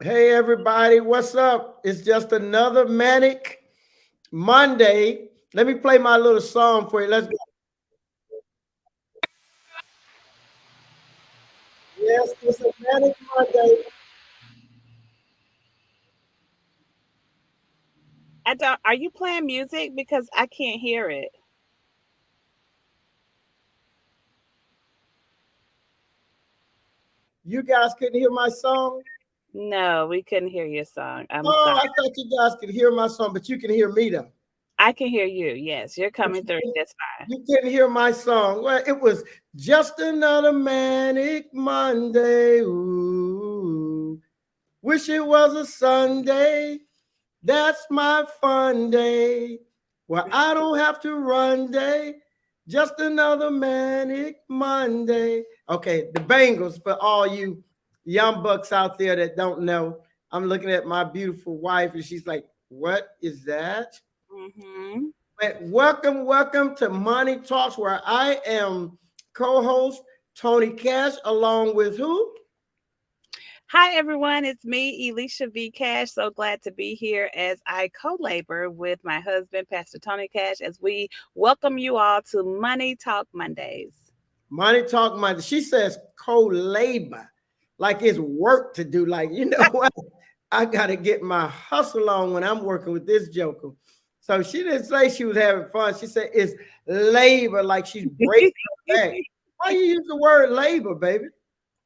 Hey, everybody, what's up? It's just another manic Monday. Let me play my little song for you. Let's go. Yes, it's a manic Monday. I don't. Are you playing music? Because I can't hear it. You guys couldn't hear my song? No, we couldn't hear your song. I'm Oh, sorry. I thought you guys could hear my song, but you can hear me though. I can hear you. Yes, you're But coming through just fine. you couldn't hear my song. Well, it was just another manic Monday. Ooh, wish it was a Sunday. That's my fun day. Well, I don't have to run day. Just another manic Monday. Okay, the Bengals for all you young bucks out there that don't know. I'm looking at my beautiful wife and she's like, "What is that?" Mm-hmm. But welcome to Money Talks, where I am co-host Tony Cash, along with who? Hi, everyone. It's me, Elisha V. Cash. So glad to be here as I co labor with my husband, Pastor Tony Cash, as we welcome you all to Money Talk Mondays. Money Talk Monday. She says co-labor, like it's work to do. Like, you know what? I got to get my hustle on when I'm working with this joker. So she didn't say she was having fun. She said it's labor, like she's breaking her back. Why you use the word labor, baby?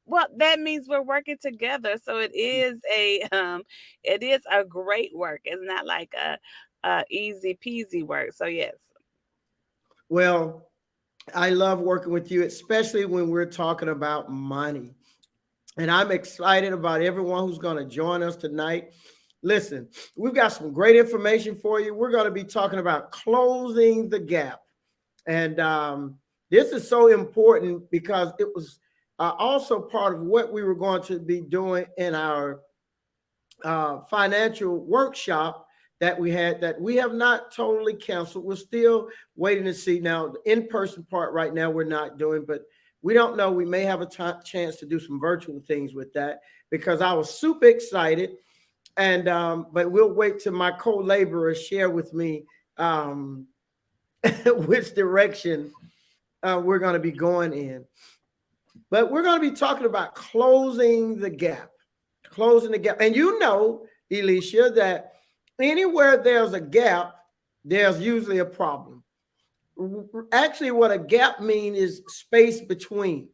Well, that means we're working together. So it is a great work. It's not like a easy peasy work. So yes. Well, I love working with you, especially when we're talking about money. And I'm excited about everyone who's going to join us tonight. Listen, we've got some great information for you. We're going to be talking about closing the gap. And this is so important because it was also part of what we were going to be doing in our financial workshop that we have not totally canceled. We're still waiting to see. Now the in-person part right now we're not doing, but we don't know. We may have a chance to do some virtual things with that because I was super excited. And but we'll wait till my co-laborers share with me um, which direction we're going to be going in. But we're going to be talking about closing the gap, closing the gap. And you know, Elisha, that anywhere there's a gap, there's usually a problem. Actually, what a gap means is space between.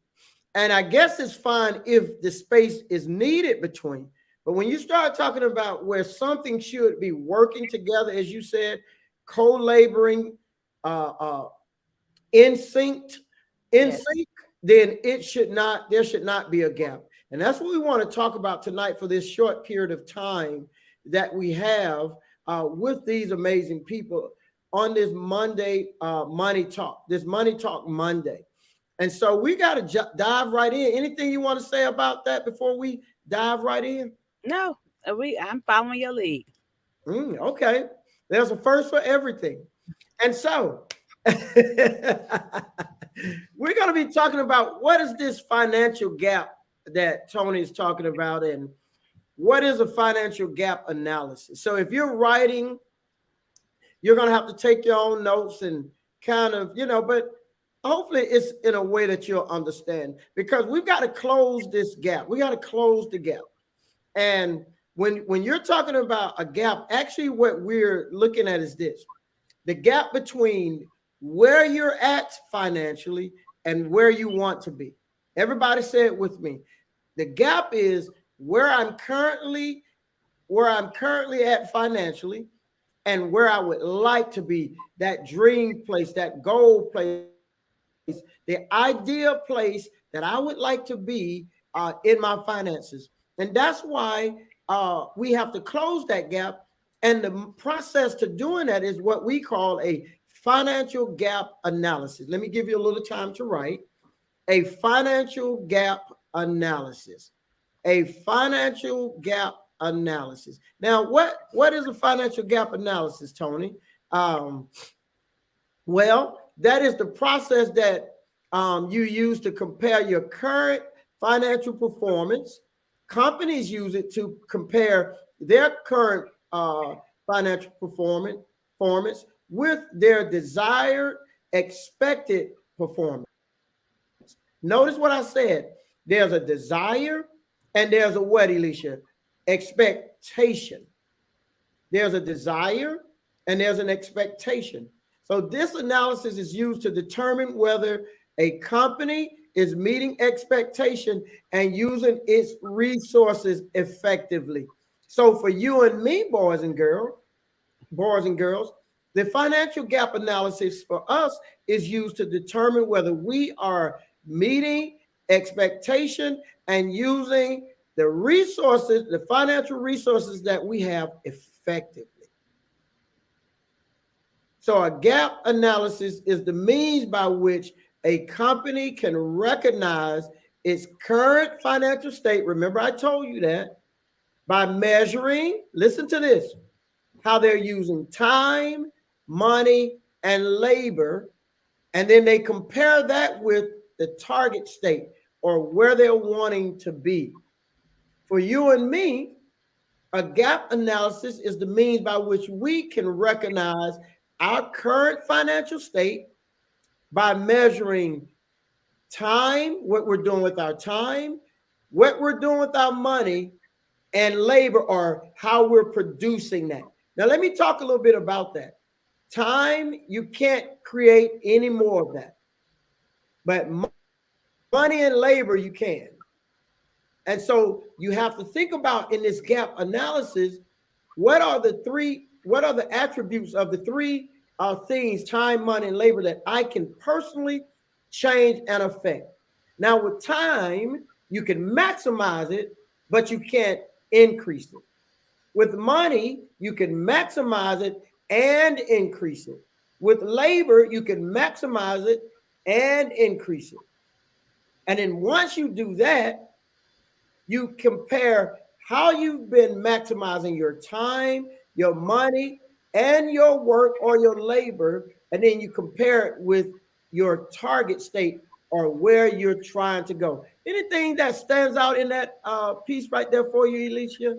And I guess it's fine if the space is needed between. But when you start talking about where something should be working together, as you said, co-laboring, uh, uh, in sync, in Yes. sync, then there should not be a gap. And that's what we want to talk about tonight for this short period of time that we have with these amazing people on this Monday this Money Talk Monday. And so we got to dive right in. Anything you want to say about that before we dive right in? No, I'm following your lead. Okay. There's a first for everything. And so we're going to be talking about what is this financial gap that Tony is talking about and what is a financial gap analysis. So if you're writing, you're going to have to take your own notes and kind of, but hopefully it's in a way that you'll understand because we've got to close this gap. We got to close the gap. And when you're talking about a gap, actually what we're looking at is this: the gap between where you're at financially and where you want to be. Everybody say it with me. The gap is where I'm currently at financially and where I would like to be, that dream place, that goal place, the ideal place that I would like to be in my finances. And that's why we have to close that gap. And the process to doing that is what we call a financial gap analysis. Let me give you a little time to write a financial gap analysis. A financial gap analysis. Now, what is a financial gap analysis, Tony? Um, well, that is the process that you use to compare your current financial performance companies use it to compare their current financial performance with their desired expected performance. Notice what I said. There's a desire and there's a what, Alicia? Expectation. There's a desire and there's an expectation. So this analysis is used to determine whether a company is meeting expectation and using its resources effectively. So for you and me, boys and girls, the financial gap analysis for us is used to determine whether we are meeting expectation and using the resources, the financial resources that we have effectively. So a gap analysis is the means by which a company can recognize its current financial state. Remember, I told you that by measuring, listen to this, how they're using time, money, and labor. And then they compare that with the target state or where they're wanting to be. For you and me, a gap analysis is the means by which we can recognize our current financial state by measuring time, what we're doing with our time, what we're doing with our money, and labor, or how we're producing that. Now, let me talk a little bit about that. Time, you can't create any more of that. But money and labor, you can. And so you have to think about in this gap analysis, what are the attributes of the three things, time, money, and labor, that I can personally change and affect. Now, with time, you can maximize it, but you can't increase it. With money, you can maximize it and increase it. With labor, you can maximize it and increase it. And then once you do that, you compare how you've been maximizing your time, your money, and your work or your labor, and then you compare it with your target state or where you're trying to go. Anything that stands out in that piece right there for you, Alicia?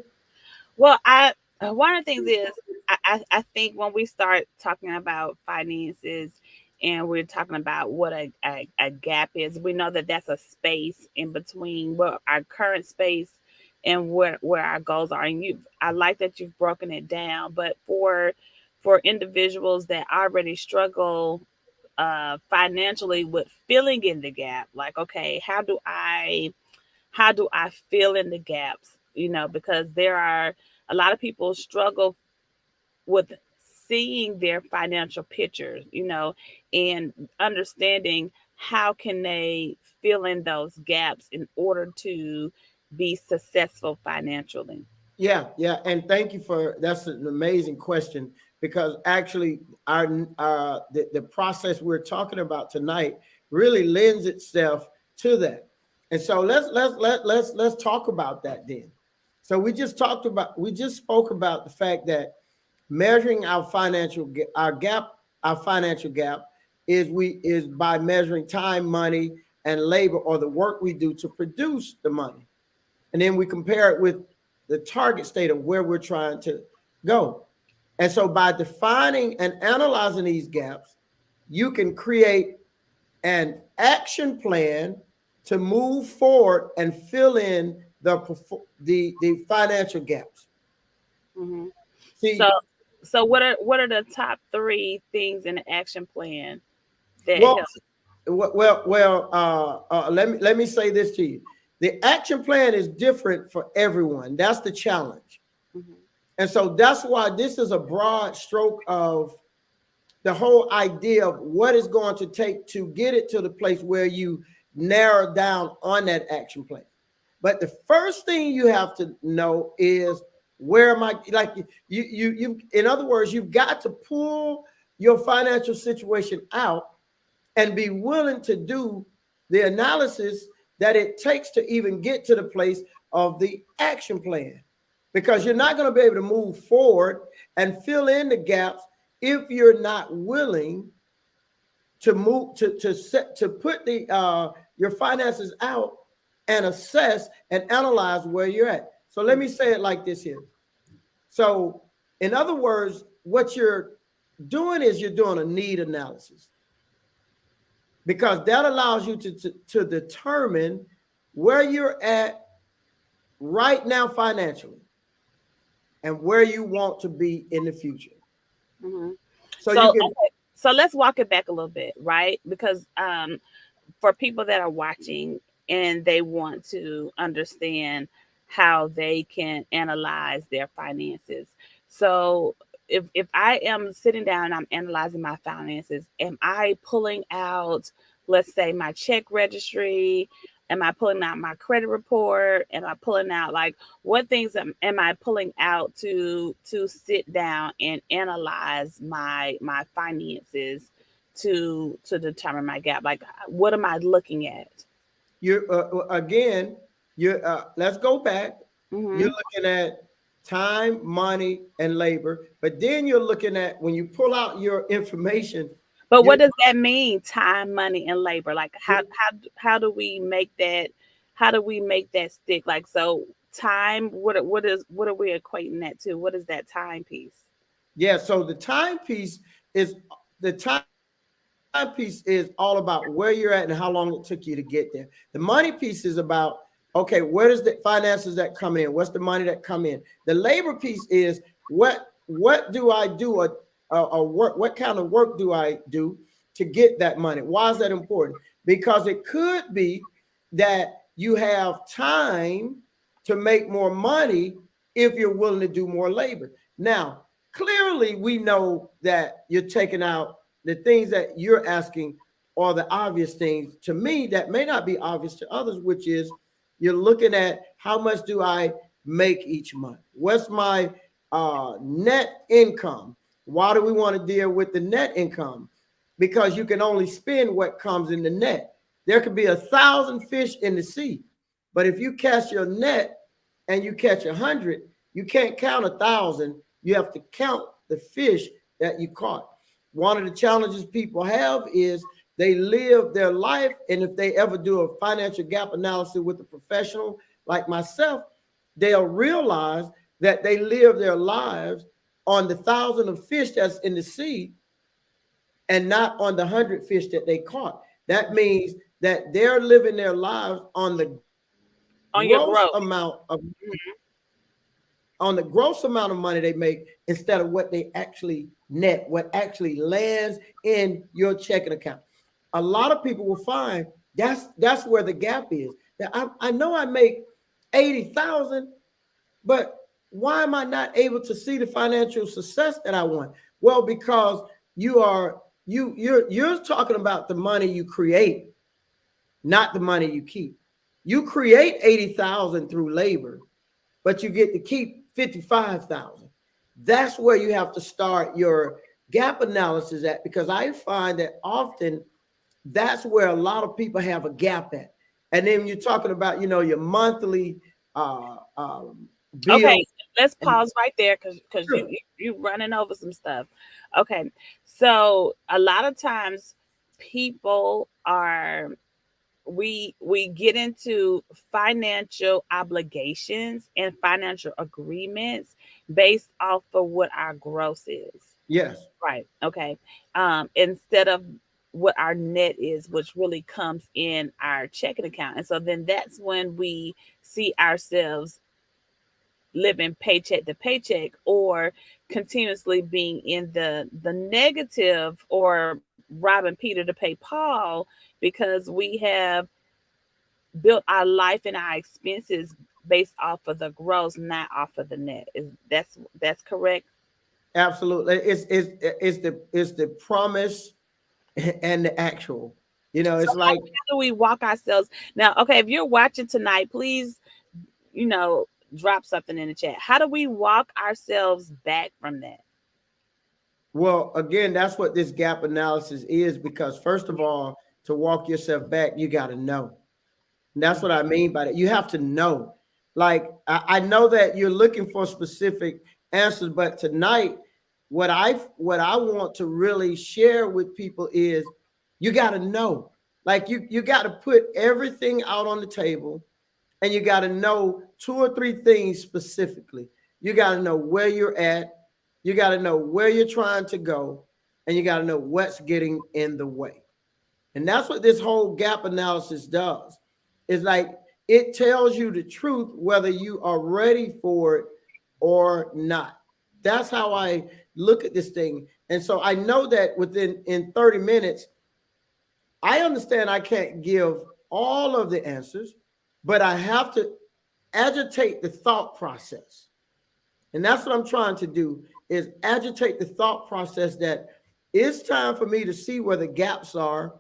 Well, one of the things is I think when we start talking about finances and we're talking about what a gap is, we know that that's a space in between what our current space and where our goals are. And I like that you've broken it down. But for individuals that already struggle financially with filling in the gap, like, okay, how do I fill in the gaps? Because there are a lot of people struggle with seeing their financial pictures, and understanding how can they fill in those gaps in order to be successful financially. Yeah, and thank you that's an amazing question, because actually the process we're talking about tonight really lends itself to that. And so let's talk about that then. So we just spoke about the fact that measuring our financial gap is by measuring time, money, and labor, or the work we do to produce the money. And then we compare it with the target state of where we're trying to go. And so by defining and analyzing these gaps, you can create an action plan to move forward and fill in the financial gaps. Mm-hmm. See, so what are the top 3 things in the action plan that well, help? let me say this to you. The action plan is different for everyone. That's the challenge. Mm-hmm. And so that's why this is a broad stroke of the whole idea of what it's going to take to get it to the place where you narrow down on that action plan. But the first thing you have to know is, where am I? Like you in other words, you've got to pull your financial situation out and be willing to do the analysis that it takes to even get to the place of the action plan, because you're not going to be able to move forward and fill in the gaps if you're not willing to move to put your finances out and assess and analyze where you're at. So let me say it like this here. So in other words, what you're doing is you're doing a need analysis, because that allows you to determine where you're at right now financially and where you want to be in the future. Mm-hmm. So So, you can, okay, so let's walk it back a little bit, right? Because for people that are watching and they want to understand how they can analyze their finances. So if I am sitting down and I'm analyzing my finances, am I pulling out, let's say, my check registry? Am I pulling out my credit report? Am I pulling out, like, what things am I pulling out to sit down and analyze my finances to determine my gap? Like, what am I looking at? you again, you let's go back. You're Hmm. looking at time, money, and labor, but then you're looking at, when you pull out your information, But you're, what does that mean? Time, money, and labor. Like, how do we make that? How do we make that stick? Like, so time. What are we equating that to? What is that time piece? yeah. So the timepiece is the timepiece is all about where you're at and how long it took you to get there. The money piece is about, okay, where does the finances that come in? What's the money that come in? The labor piece is what do I do, or work? What kind of work do I do to get that money? Why is that important? Because it could be that you have time to make more money if you're willing to do more labor. Now, clearly, we know that you're taking out the things that you're asking are the obvious things to me that may not be obvious to others, which is you're looking at how much do I make each month? What's my net income? Why do we want to deal with the net income? Because you can only spend what comes in the net. There could be 1,000 fish in the sea, but if you cast your net and you catch 100, you can't count 1,000. You have to count the fish that you caught. One of the challenges people have is they live their life, and if they ever do a financial gap analysis with a professional like myself, they'll realize that they live their lives on the 1,000 of fish that's in the sea and not on the 100 fish that they caught. That means that they're living their lives on the On your gross growth. amount of money they make instead of what they actually net, what actually lands in your checking account. A lot of people will find that's where the gap is. That I know I make 80,000, but why am I not able to see the financial success that I want? Well, because you're talking about the money you create, not the money you keep. You create 80,000 through labor, but you get to keep 55,000. That's where you have to start your gap analysis at, because I find that often that's where a lot of people have a gap at. And then you're talking about, your monthly Okay, bills. let's And pause right there because sure, you running over some stuff. Okay, so a lot of times people are we get into financial obligations and financial agreements based off of what our gross is. yes, Right. Okay. Instead of what our net is, which really comes in our checking account. And so then that's when we see ourselves living paycheck to paycheck, or continuously being in the negative, or robbing Peter to pay Paul, because we have built our life and our expenses based off of the gross, not off of the net. Is that's correct? absolutely. It's the promise and the actual. So It's like, how do we walk ourselves now? Okay, if you're watching tonight, please, you know, drop something in the chat. How do we walk ourselves back from that? well, again, that's what this gap analysis is, because first of all, to walk yourself back, you got to know. And that's what I mean by that. You have to know. Like, I know that you're looking for specific answers, but tonight, what I want to really share with people is you got to know. Like, you got to put everything out on the table and you got to know 2 or 3 things specifically. You got to know where you're at, you got to know where you're trying to go, and you got to know what's getting in the way. And that's what this whole gap analysis does. It's like it tells you the truth whether you are ready for it or not. That's how I look at this thing. And so I know that in 30 minutes, I understand I can't give all of the answers, but I have to agitate the thought process. And that's what I'm trying to do, is agitate the thought process that it's time for me to see where the gaps are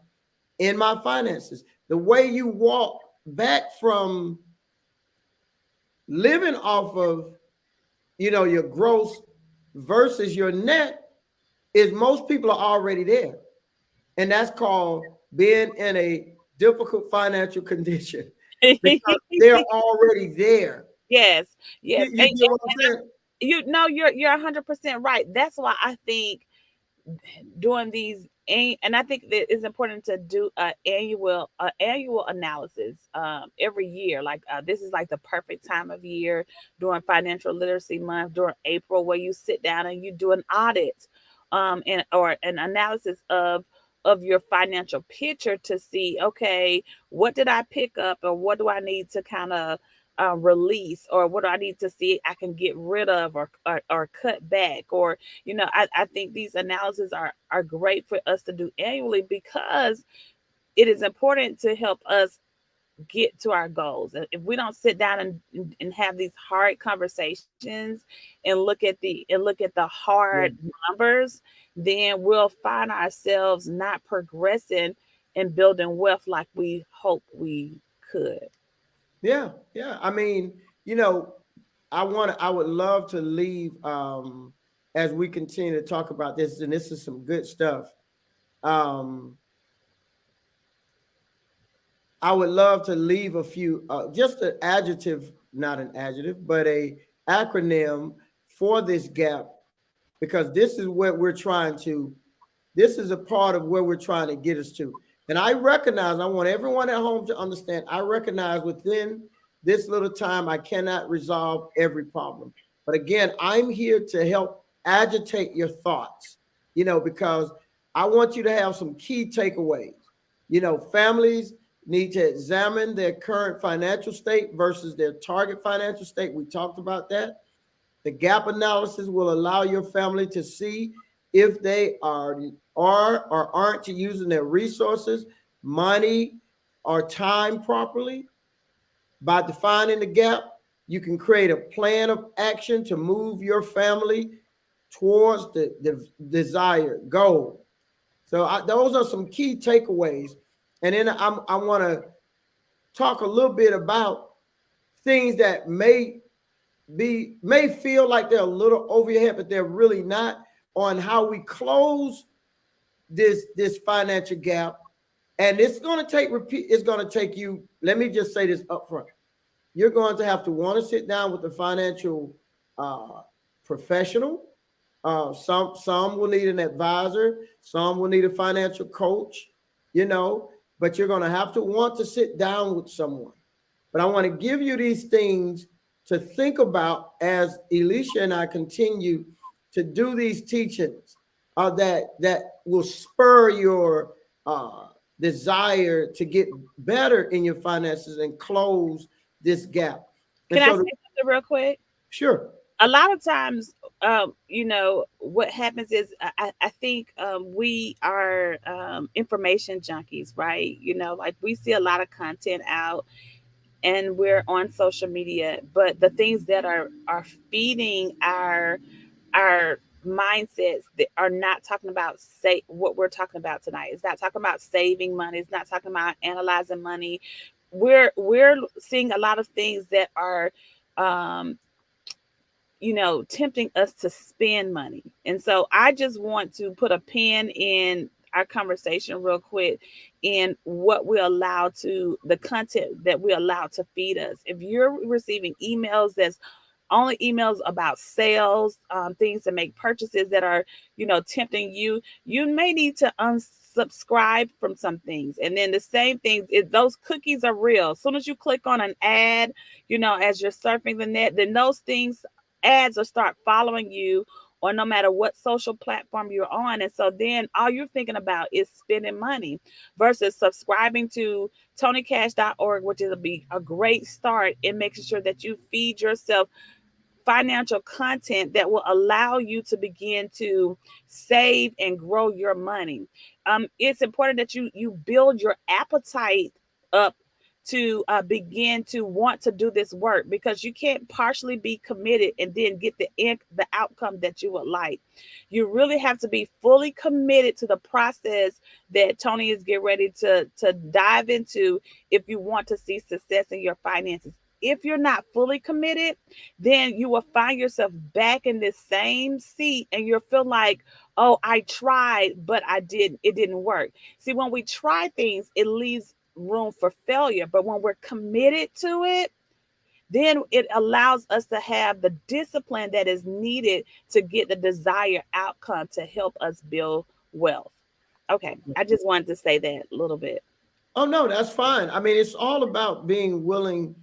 in my finances. The way you walk back from living off of, your gross versus your net is most people are already there. And that's called being in a difficult financial condition because they're already there. Yes, yes. You get what I'm saying? You're 100% right. That's why I think doing these, and I think that it's important to do an annual analysis every year. Like this is like the perfect time of year during Financial Literacy Month during April, where you sit down and you do an audit, or an analysis of your financial picture to see, okay, what did I pick up, or what do I need to kind of release, or what do I need to see I can get rid of, or cut back, or I think these analyses are great for us to do annually, because it is important to help us get to our goals. And if we don't sit down and have these hard conversations and look at the hard numbers, then we'll find ourselves not progressing and building wealth like we hope we could. Yeah, yeah. I mean, I would love to leave as we continue to talk about this, and this is some good stuff. I would love to leave a few, just an adjective, not an adjective, but a acronym for this gap, because this is what we're trying to, this is a part of where we're trying to get us to. And I recognize, I want everyone at home to understand, I recognize within this little time, I cannot resolve every problem. But again, I'm here to help agitate your thoughts, because I want you to have some key takeaways. Families need to examine their current financial state versus their target financial state. We talked about that. The gap analysis will allow your family to see if they are or aren't using their resources, money, or time properly. By defining the gap, you can create a plan of action to move your family towards the desired goal. So those are some key takeaways. And then I want to talk a little bit about things that may feel like they're a little over your head, but they're really not, on how we close this financial gap. And it's going to take you, let me just say this up front. You're going to have to want to sit down with a financial professional. Some will need an advisor. Some will need a financial coach, but you're going to have to want to sit down with someone. But I want to give you these things to think about as Elisha and I continue to do these teachings that will spur your desire to get better in your finances and close this gap. Can I say something real quick? Sure. A lot of times, what happens is I think we are information junkies, right? Like we see a lot of content out and we're on social media, but the things that are feeding our mindsets that are not talking about what we're talking about tonight. It's not talking about saving money. It's not talking about analyzing money. We're seeing a lot of things that are tempting us to spend money. And so I just want to put a pin in our conversation real quick in what we allow the content that we allow to feed us. If you're receiving emails that's only emails about sales, things to make purchases that are, tempting you, you may need to subscribe from some things. And then the same things, those cookies are real. As soon as you click on an ad, as you're surfing the net, then those things, ads will start following you, or no matter what social platform you're on. And so then all you're thinking about is spending money versus subscribing to TonyCash.org, which is a great start in making sure that you feed yourself financial content that will allow you to begin to save and grow your money. It's important that you build your appetite up to begin to want to do this work, because you can't partially be committed and then get the outcome that you would like. You really have to be fully committed to the process that Tony is getting ready to dive into if you want to see success in your finances. If you're not fully committed, then you will find yourself back in this same seat and you'll feel like, oh, I tried, but it didn't work. See, when we try things, it leaves room for failure. But when we're committed to it, then it allows us to have the discipline that is needed to get the desired outcome to help us build wealth. Okay, I just wanted to say that a little bit. Oh, no, that's fine. I mean, it's all about being willing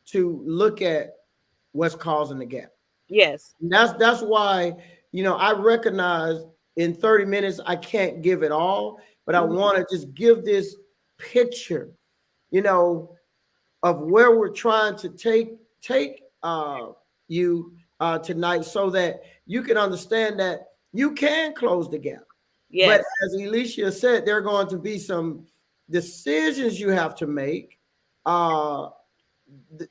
to look at what's causing the gap. Yes. And that's why, I recognize in 30 minutes, I can't give it all, but I want to just give this picture, of where we're trying to take you tonight, so that you can understand that you can close the gap. Yes. But as Alicia said, there are going to be some decisions you have to make,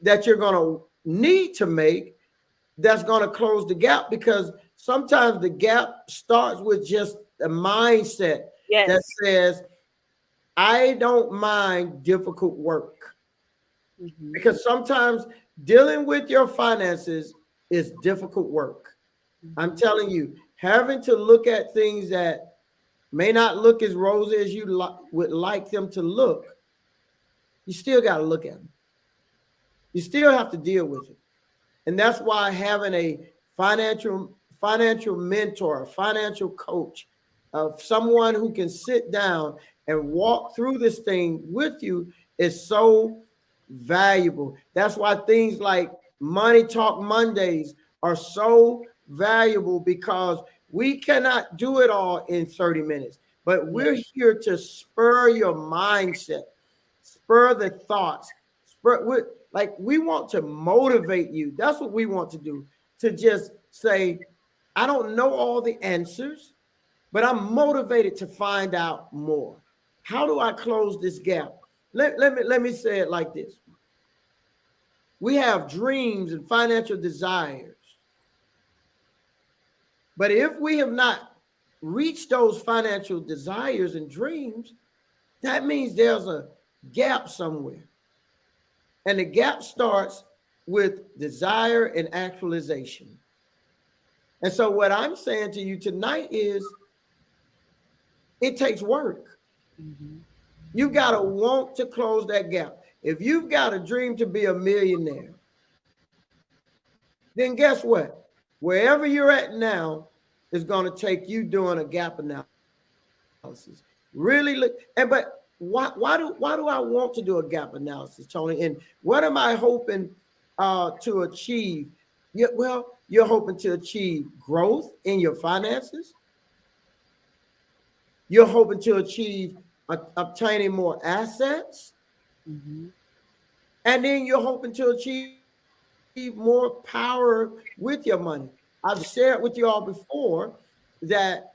that you're going to need to make, that's going to close the gap, because sometimes the gap starts with just a mindset that says, I don't mind difficult work. Because sometimes dealing with your finances is difficult work. I'm telling you, having to look at things that may not look as rosy as you would like them to look, you still got to look at them. You still have to deal with it. And that's why having a financial mentor, a financial coach, of someone who can sit down and walk through this thing with you is so valuable. That's why things like Money Talk Mondays are so valuable, because we cannot do it all in 30 minutes, but we're here to spur your mindset, spur the thoughts, we want to motivate you. That's what we want to do, to just say, I don't know all the answers, but I'm motivated to find out more. How do I close this gap? Let me say it like this. We have dreams and financial desires, but if we have not reached those financial desires and dreams, that means there's a gap somewhere. And the gap starts with desire and actualization. And so what I'm saying to you tonight is, it takes work. You got to want to close that gap. If you've got a dream to be a millionaire, then guess what? Wherever you're at now is going to take you doing a gap analysis. Really look, but why do I want to do a gap analysis, Tony? And what am I hoping to achieve? Well, you're hoping to achieve growth in your finances. You're hoping to achieve obtaining more assets. And then you're hoping to achieve more power with your money. I've shared with you all before that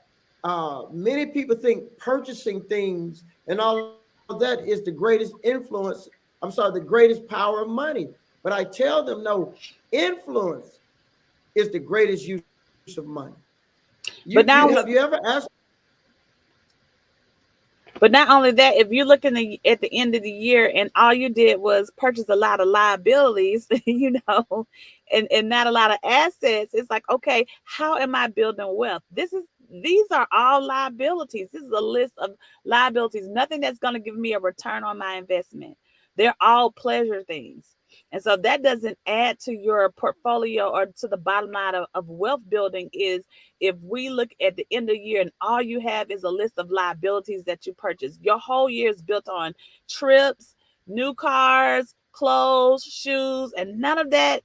many people think purchasing things and all of that is the greatest influence. The greatest power of money. But I tell them, no, influence is the greatest use of money. Have you ever asked? But not only that, if you're looking at the end of the year and all you did was purchase a lot of liabilities, and not a lot of assets, it's like, okay, how am I building wealth? These are all liabilities. This is a list of liabilities. Nothing that's going to give me a return on my investment. They're all pleasure things. And so that doesn't add to your portfolio or to the bottom line of wealth building. Is if we look at the end of the year and all you have is a list of liabilities that you purchased, your whole year is built on trips, new cars, clothes, shoes, and none of that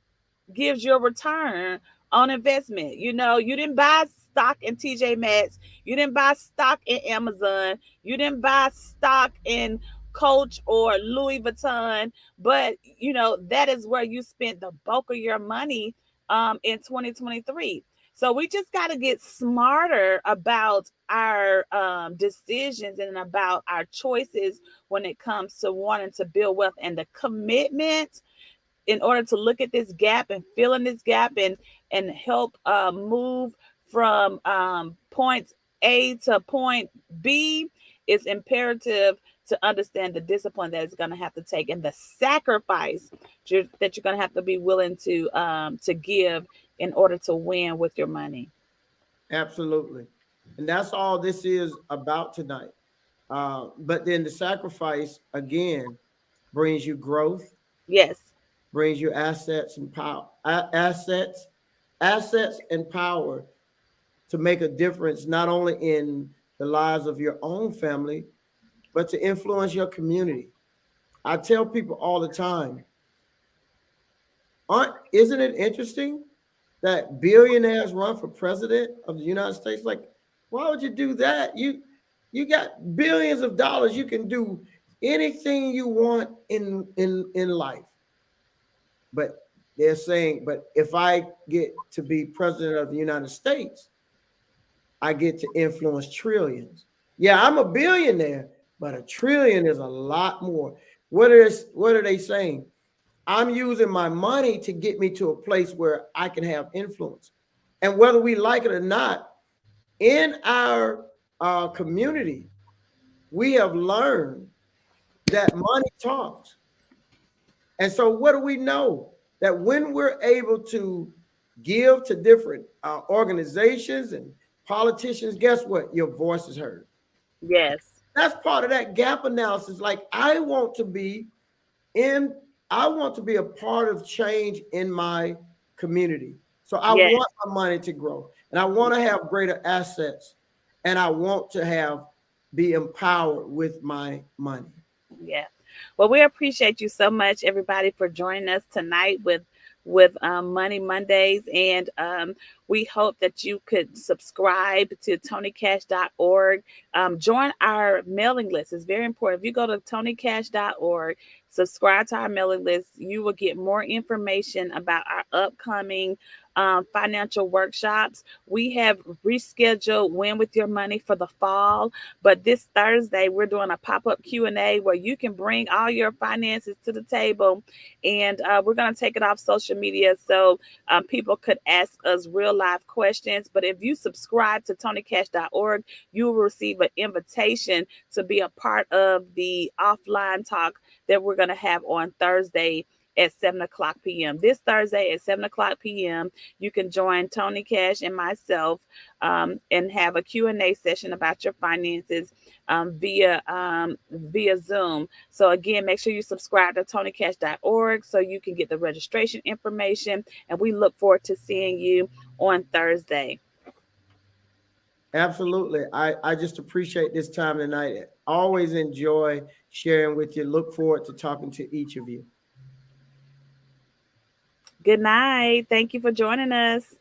gives you a return on investment. You know, you didn't buy stock in TJ Maxx, you didn't buy stock in Amazon, you didn't buy stock in Coach or Louis Vuitton, but you know that is where you spent the bulk of your money in 2023. So we just got to get smarter about our decisions and about our choices when it comes to wanting to build wealth, and the commitment in order to look at this gap and fill in this gap and help move from point A to point B. It's imperative to understand the discipline that it's going to have to take and the sacrifice that you're going to have to be willing to give in order to win with your money. Absolutely. And that's all this is about tonight. But then the sacrifice again brings you growth, Yes. brings you assets and power, assets and power to make a difference, not only in the lives of your own family, but to influence your community. I tell people all the time, isn't it interesting that billionaires run for president of the United States? Like, why would you do that? You got billions of dollars. You can do anything you want in life. But they're saying, but if I get to be president of the United States, I get to influence trillions. Yeah, I'm a billionaire, but a trillion is a lot more. What are they saying? I'm using my money to get me to a place where I can have influence. And whether we like it or not, in our community, we have learned that money talks. And so what do we know? That when we're able to give to different organizations and politicians, guess what? Your voice is heard. Yes. That's part of that gap analysis. Like I want to be a part of change in my community. So I Yes. want my money to grow and I want to have greater assets and I want to be empowered with my money. Yeah. Well, we appreciate you so much, everybody, for joining us tonight with Money Mondays, and we hope that you could subscribe to TonyCash.org. Join our mailing list. It's very important. If you go to TonyCash.org, subscribe to our mailing list, you will get more information about our upcoming financial workshops. We have rescheduled Win with Your Money for the fall, but this Thursday we're doing a pop-up Q&A where you can bring all your finances to the table, and we're going to take it off social media so people could ask us real life questions. But if you subscribe to TonyCash.org, you will receive an invitation to be a part of the offline talk that we're going to have on Thursday at 7 o'clock p.m. This Thursday at 7 o'clock p.m., you can join Tony Cash and myself and have a Q&A session about your finances via Zoom. So again, make sure you subscribe to TonyCash.org so you can get the registration information. And we look forward to seeing you on Thursday. Absolutely. I just appreciate this time tonight. Always enjoy sharing with you. Look forward to talking to each of you. Good night. Thank you for joining us.